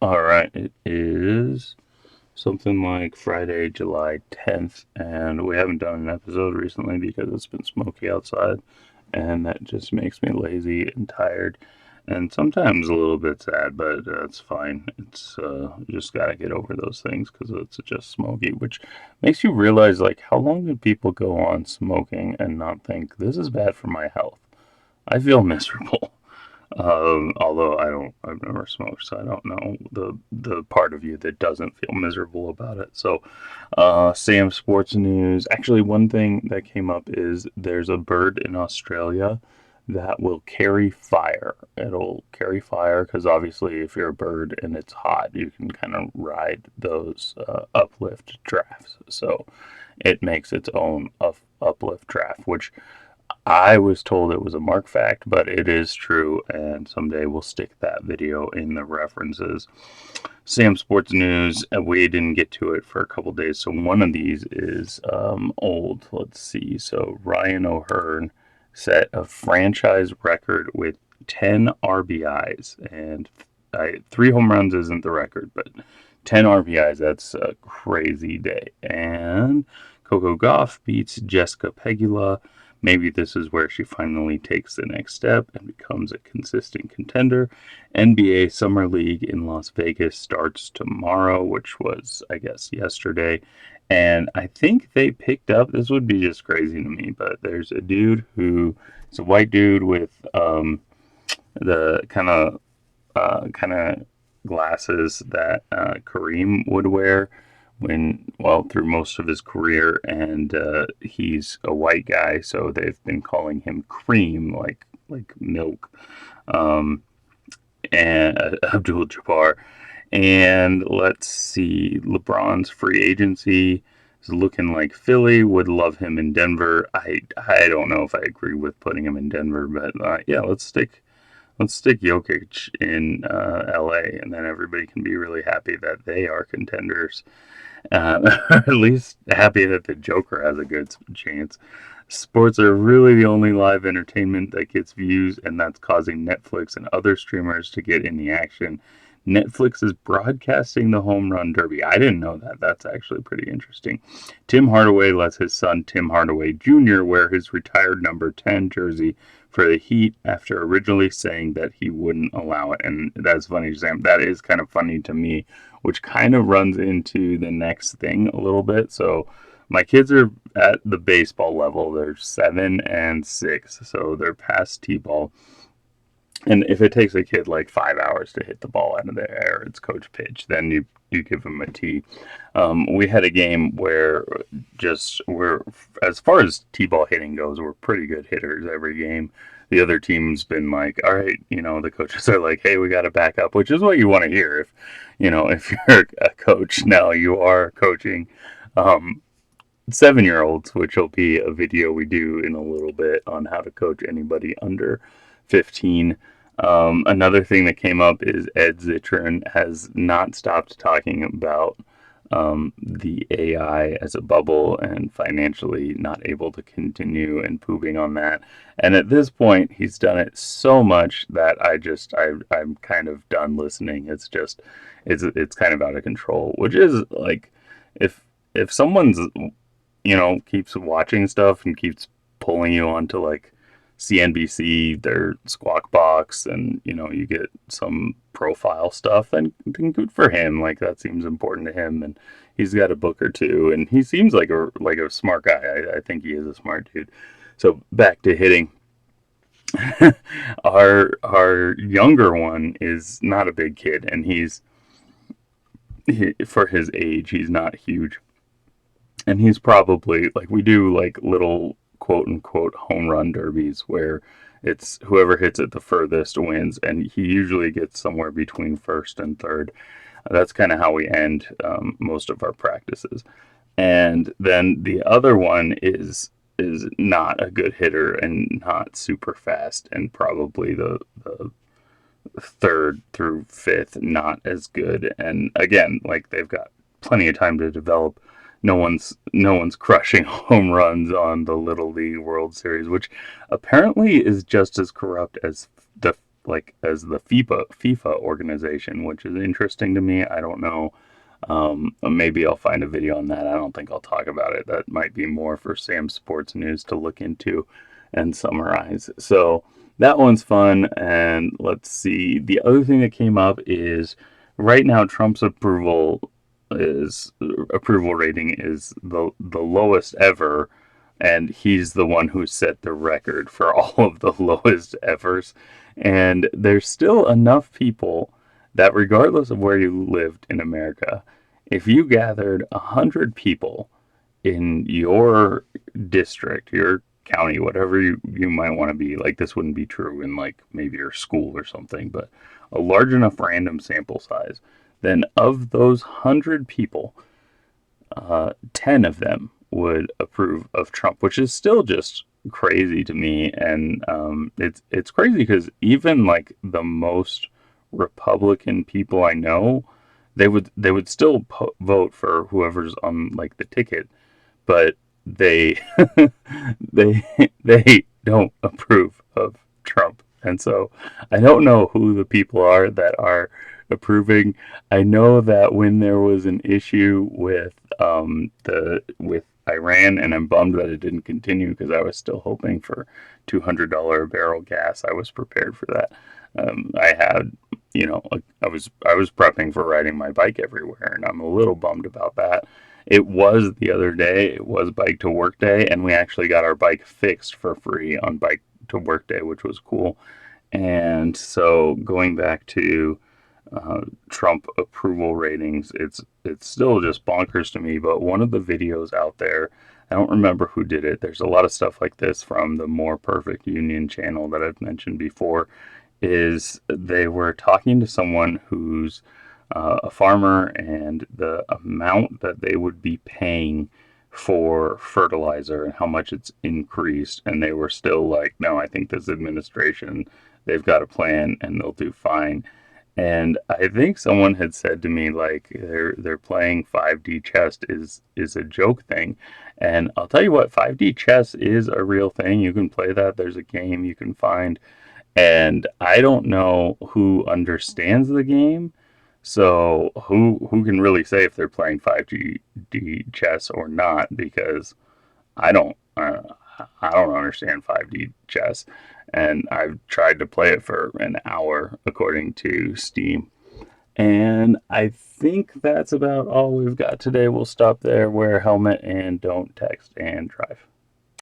All right, it is something like Friday, July 10th, and we haven't done an episode recently because it's been smoky outside, and that just makes me lazy and tired, and sometimes a little bit sad, but it's fine. It's just gotta get over those things because it's just smoky, which makes you realize like how long did people go on smoking and not think this is bad for my health? I feel miserable. Although I've never smoked, so I don't know the part of you that doesn't feel miserable about it. So, Sam Sports News. Actually, one thing that came up is there's a bird in Australia that will carry fire. It'll carry fire because obviously, if you're a bird and it's hot, you can kind of ride those uplift drafts. So, it makes its own uplift draft, which I was told it was a mark fact, but it is true, and someday we'll stick that video in the references. Sam Sports News, we didn't get to it for a couple days, so one of these is old. Let's see. So Ryan O'Hearn set a franchise record with 10 RBIs, and three home runs isn't the record, but 10 RBIs, that's a crazy day. And Coco Gauff beats Jessica Pegula. Maybe this is where she finally takes the next step and becomes a consistent contender. NBA Summer League in Las Vegas starts tomorrow, which was, I guess, yesterday. And I think they picked up, this would be just crazy to me, but there's a dude who is a white dude with the kind of glasses that Kareem would wear through most of his career, and he's a white guy, so they've been calling him Cream, like milk. Um, and Abdul Jabbar, and let's see, LeBron's free agency is looking like Philly would love him in Denver. I don't know if I agree with putting him in Denver, but yeah, let's stick Jokic in LA, and then everybody can be really happy that they are contenders. At least happy that the Joker has a good chance. Sports are really the only live entertainment that gets views, and that's causing Netflix and other streamers to get in the action. Netflix is broadcasting the Home Run Derby. I didn't know that. That's actually pretty interesting. Tim Hardaway lets his son, Tim Hardaway Jr., wear his retired number 10 jersey for the Heat after originally saying that he wouldn't allow it. And that's funny, Sam. That is kind of funny to me, which kind of runs into the next thing a little bit. So my kids are at the baseball level. They're 7 and 6, so they're past t-ball. And if it takes a kid like 5 hours to hit the ball out of the air, it's coach pitch. Then you give him a tee. We had a game where as far as t-ball hitting goes, we're pretty good hitters every game. The other team's been like, all right, the coaches are like, hey, we got to back up, which is what you want to hear if you're a coach. Now you are coaching. Um, 7 year olds, which will be a video we do in a little bit on how to coach anybody under 15. Another thing that came up is Ed Zitron has not stopped talking about the AI as a bubble and financially not able to continue and pooping on that. And at this point, he's done it so much that I'm kind of done listening. It's kind of out of control, which is like if someone's keeps watching stuff and keeps pulling you onto like CNBC, their Squawk Box, and you get some profile stuff, then good for him. Like that seems important to him, and he's got a book or two, and he seems like a smart guy. I think he is a smart dude. So back to hitting. Our younger one is not a big kid, and for his age, he's not huge, and he's probably like we do like little quote unquote home run derbies where it's whoever hits it the furthest wins, and he usually gets somewhere between first and third. That's kind of how we end most of our practices. And then the other one is not a good hitter and not super fast, and probably the third through fifth not as good. And again, like they've got plenty of time to develop. No one's crushing home runs on the Little League World Series, which apparently is just as corrupt as the like as the FIFA organization, which is interesting to me. I don't know. Maybe I'll find a video on that. I don't think I'll talk about it. That might be more for Sam Sports News to look into and summarize. So that one's fun. And let's see. The other thing that came up is right now Trump's is approval rating is the lowest ever, and he's the one who set the record for all of the lowest evers. And there's still enough people that regardless of where you lived in America, if you gathered 100 people in your district, your county, whatever you might want to be, like this wouldn't be true in like maybe your school or something, but a large enough random sample size, then of those 100 people, 10 of them would approve of Trump, which is still just crazy to me. And it's crazy because even like the most Republican people I know, they would still vote for whoever's on like the ticket, but they they they don't approve of Trump. And so I don't know who the people are that are approving. I know that when there was an issue with the with Iran, and I'm bummed that it didn't continue because I was still hoping for $200 a barrel gas. I was prepared for that. I had, I was prepping for riding my bike everywhere, and I'm a little bummed about that. It was the other day. It was bike to work day, and we actually got our bike fixed for free on bike to work day, which was cool. And so going back to Trump approval ratings, it's still just bonkers to me. But one of the videos out there, I don't remember who did it. There's a lot of stuff like this from the More Perfect Union channel that I've mentioned before. Is they were talking to someone who's a farmer, and the amount that they would be paying for fertilizer and how much it's increased, and they were still like, no, I think this administration, they've got a plan and they'll do fine. And I think someone had said to me like they're playing 5D chess is a joke thing. And I'll tell you what, 5D chess is a real thing. You can play that. There's a game you can find. And I don't know who understands the game. So who can really say if they're playing 5D chess or not? Because I don't uh, I don't understand 5D chess, and I've tried to play it for an hour according to Steam. And I think that's about all we've got today. We'll stop there. Wear a helmet and don't text and drive.